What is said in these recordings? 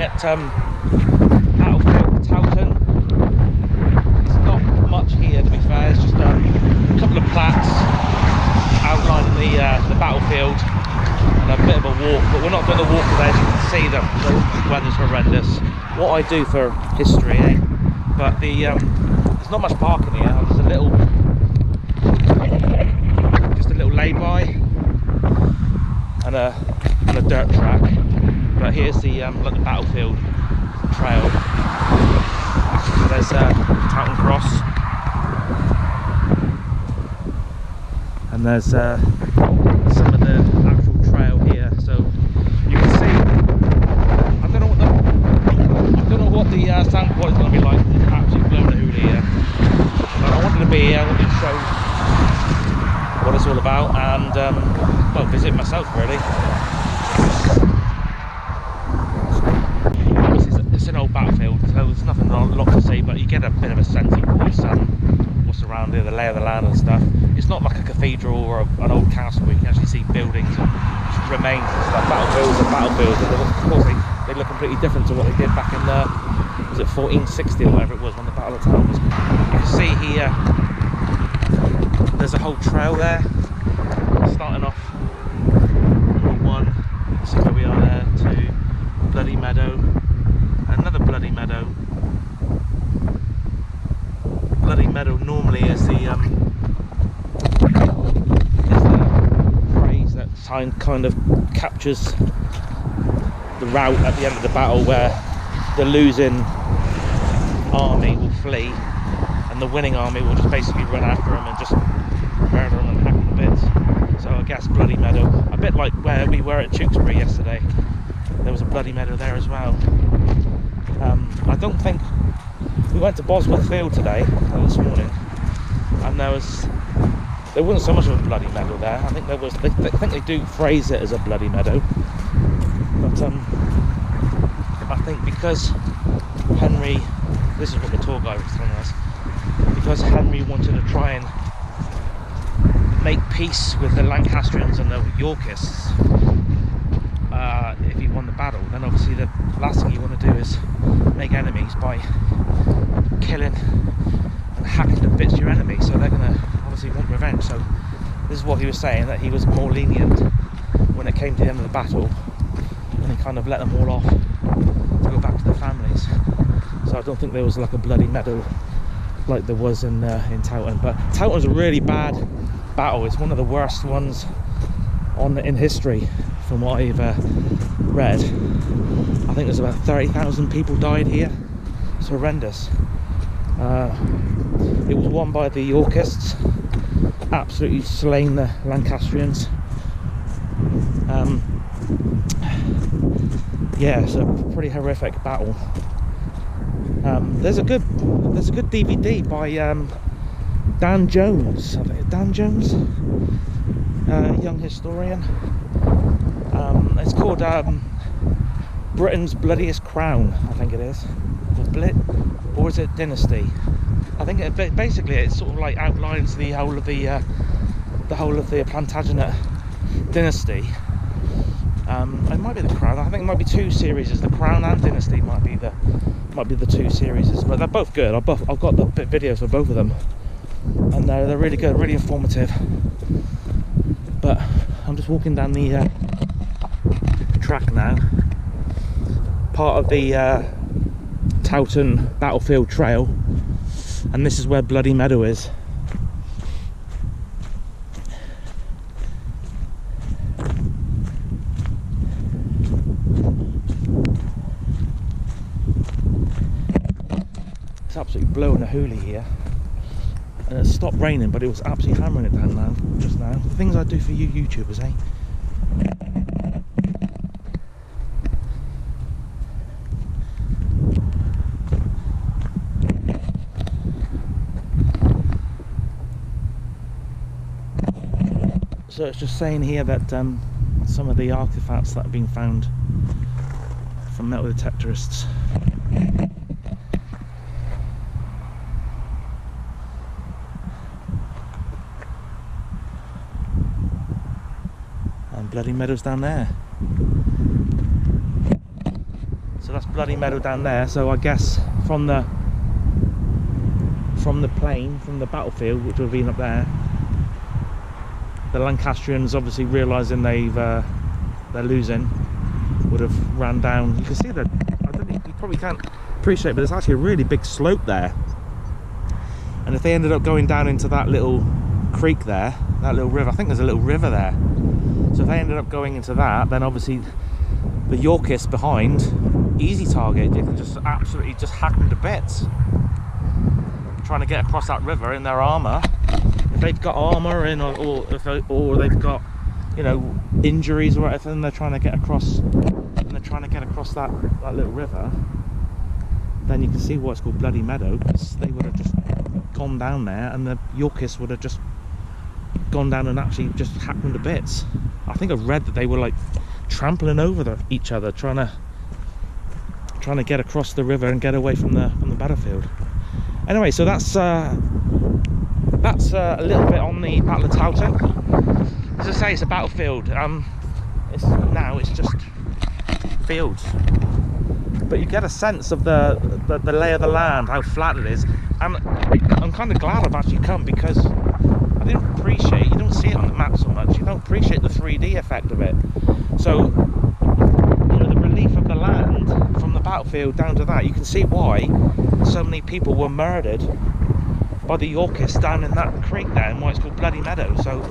at battlefield Towton. It's not much here, to be fair. It's just a couple of plaques outlining the battlefield and a bit of a walk, but we're not doing a walk today. As you can see, the weather's horrendous. What I do for history, eh? But there's not much parking here. There's just a little lay-by and a dirt track. But here's the like the battlefield trail. So there's Towton Cross, and there's some of the actual trail here. So you can see. I don't know what the sound quality is going to be like. It's absolutely blowing a hoolie here. But I wanted to be here. I wanted to show what it's all about and well, visit myself really. It's an old battlefield, so there's nothing a lot to see, but you get a bit of a sense of what's around here, the lay of the land and stuff. It's not like a cathedral or an old castle where you can actually see buildings and remains and stuff. Battlefields are battlefields, and of course they look completely different to what they did back in was it 1460 or whatever it was when the Battle of Towton was. You can see here there's a whole trail there starting off Route 1. See where we are there, to Bloody Meadow, another Bloody Meadow. Bloody Meadow normally is the phrase that kind of captures the route at the end of the battle, where the losing army will flee and the winning army will just basically run after them and just murder them and hack them to bits. So I guess Bloody Meadow, a bit like where we were at Tewkesbury yesterday, there was a Bloody Meadow there as well. I don't think we went to Bosworth Field today, this morning, and there wasn't so much of a Bloody Meadow there. I think there was. I think they do phrase it as a Bloody Meadow, but I think because Henry, this is what the tour guide was telling us, because Henry wanted to try and make peace with the Lancastrians and the Yorkists. If he won the battle, then obviously the last thing you want to do is make enemies by killing and hacking to bits your enemy. So they're going to obviously want revenge. So this is what he was saying, that he was more lenient when it came to the end of the battle, and he kind of let them all off to go back to their families. So I don't think there was like a Bloody Meadow like there was in Towton. But Towton's a really bad battle. It's one of the worst ones in history, from what I've read. I think there's about 30,000 people died here. It's horrendous. It was won by the Yorkists, absolutely slain the Lancastrians. Yeah, it's a pretty horrific battle. There's a good DVD by Dan Jones. I think Dan Jones, young historian. It's called Britain's Bloodiest Crown, I think it is, or is it Dynasty? I think basically it sort of like outlines the whole of the Plantagenant Dynasty. It might be the Crown. I think it might be two series. The Crown and Dynasty might be the two series, but they're both good. I've got the videos for both of them, and they're really good, really informative. But I'm just walking down the track now, part of the Towton Battlefield Trail, and this is where Bloody Meadow is. It's absolutely blowing a hoolie here, and it stopped raining, but it was absolutely hammering it down now, just now. The things I do for you YouTubers, eh? So it's just saying here that some of the artefacts that have been found from metal detectorists and Bloody Meadow's down there. So that's Bloody Meadow down there. So I guess from the plain, from the battlefield, which would have been up there, the Lancastrians, obviously realising they're losing, would have ran down. You can see that, I don't think, you probably can't appreciate, but there's actually a really big slope there. And if they ended up going down into that little creek there, that little river, I think there's a little river there. So if they ended up going into that, then obviously the Yorkists behind, easy target. You can just absolutely just hack them to bits. Trying to get across that river in their armour. If they've got armour in, or they've got, you know, injuries or whatever, and they're trying to get across, that little river, then you can see why it's called Bloody Meadow, because they would have just gone down there, and the Yorkists would have just gone down and actually just hacked them to bits. I think I've read that they were like trampling over each other, trying to get across the river and get away from the battlefield. Anyway, so that's a little bit on the Battle of Towton. As I say, it's a battlefield. It's just fields, but you get a sense of the lay of the land, how flat it is, and I'm kind of glad I've actually come, because I didn't appreciate, you don't see it on the map so much, you don't appreciate the 3D effect of it. So, you know, the relief of the land from the battlefield down to that, you can see why so many people were murdered by the Yorkists down in that creek there, and why it's called Bloody Meadow. So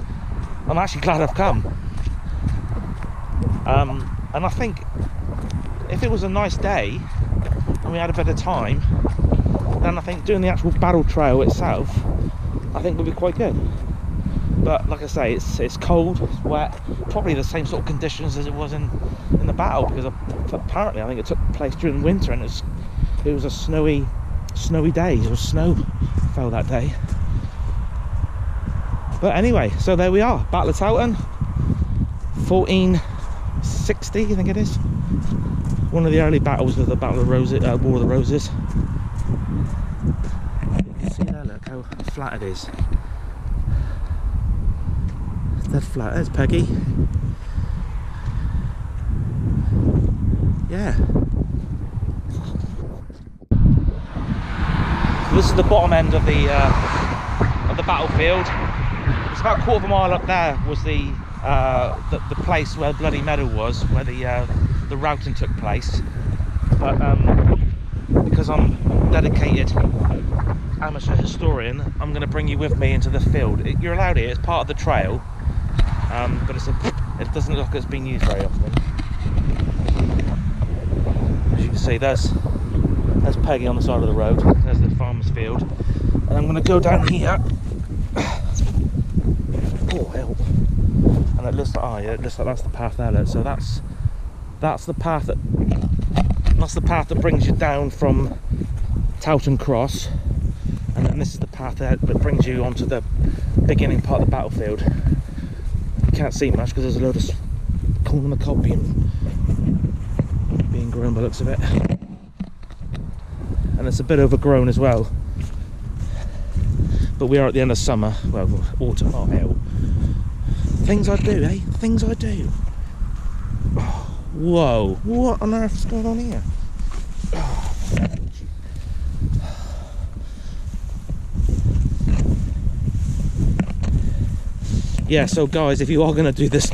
I'm actually glad I've come. And I think if it was a nice day and we had a bit of time, then I think doing the actual battle trail itself, I think would be quite good. But like I say, it's cold, it's wet, probably the same sort of conditions as it was in the battle, because apparently I think it took place during winter, and it was a snowy day. There was snow fell that day. But anyway, so there we are, Battle of Towton, 1460, I think it is. One of the early battles of the Battle of Roses, War of the Roses. You can see there, look how flat it is. It's dead flat. There's Peggy. Yeah. So this is the bottom end of the battlefield. It's about a quarter of a mile up there was the place where Bloody Meadow was, where the routing took place. But because I'm a dedicated amateur historian, I'm going to bring you with me into the field. You're allowed here, it's part of the trail, but it doesn't look like it's been used very often. As you can see, there's Peggy on the side of the road, there's the farmer's field, and I'm going to go down here. Oh help. And it looks like, oh yeah, it looks like that's the path there, look. So that's the path that brings you down from Towton Cross, and then this is the path that brings you onto the beginning part of the battlefield. You can't see much because there's a load of corn on the cob being grown by the looks of it, and it's a bit overgrown as well. But we are at the end of summer, well, autumn. Oh hell. Things I do, eh? Things I do. Oh, whoa, what on earth is going on here? Oh. Yeah, so guys, if you are going to do this,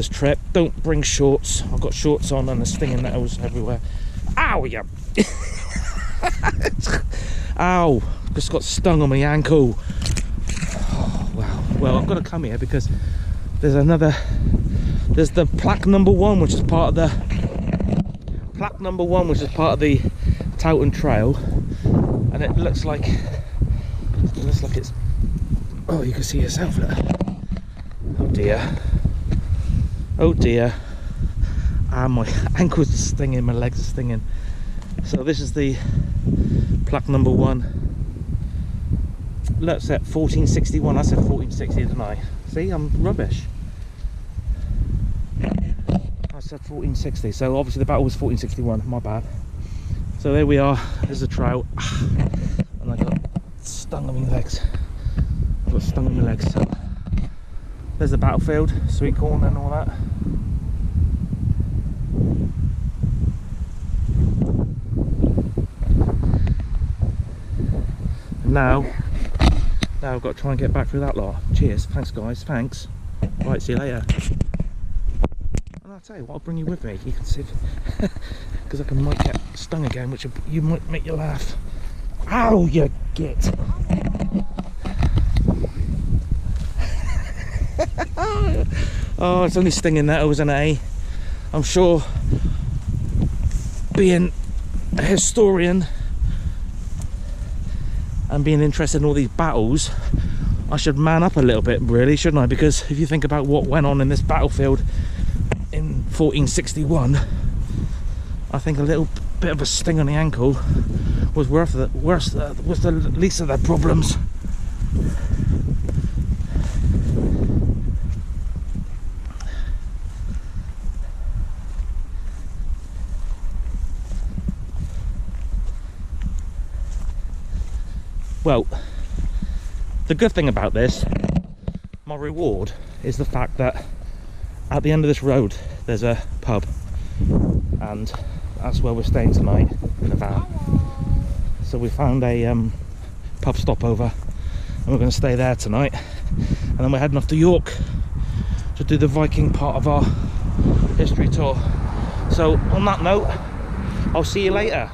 trip, don't bring shorts. I've got shorts on and there's stinging nettles everywhere. Ow, yeah. Ow, just got stung on my ankle. Oh, wow. Well, I've got to come here because there's the plaque number 1, which is part of the Towton Trail, and it looks like it's, oh, you can see yourself, look. Oh dear, my ankles are stinging, my legs are stinging. So this is the plaque number 1. Let's at 1461. I said 1460, didn't I? See, I'm rubbish. I said 1460, so obviously the battle was 1461, my bad. So there we are, there's the trail, and I got stung on my legs. So there's the battlefield, sweet corn and all that. now I've got to try and get back through that lot. Cheers, thanks guys, thanks. Right, see you later. And I'll tell you what, I'll bring you with me. You can see, because I might get stung again, which you might make you laugh. Ow, you git! Oh, it's only stinging nettles and I'm sure, being a historian and being interested in all these battles, I should man up a little bit, really, shouldn't I? Because if you think about what went on in this battlefield in 1461, I think a little bit of a sting on the ankle was was the least of their problems. Well, the good thing about this, my reward, is the fact that at the end of this road there's a pub, and that's where we're staying tonight, in a van. So we found a pub stopover and we're going to stay there tonight, and then we're heading off to York to do the Viking part of our history tour. So on that note, I'll see you later.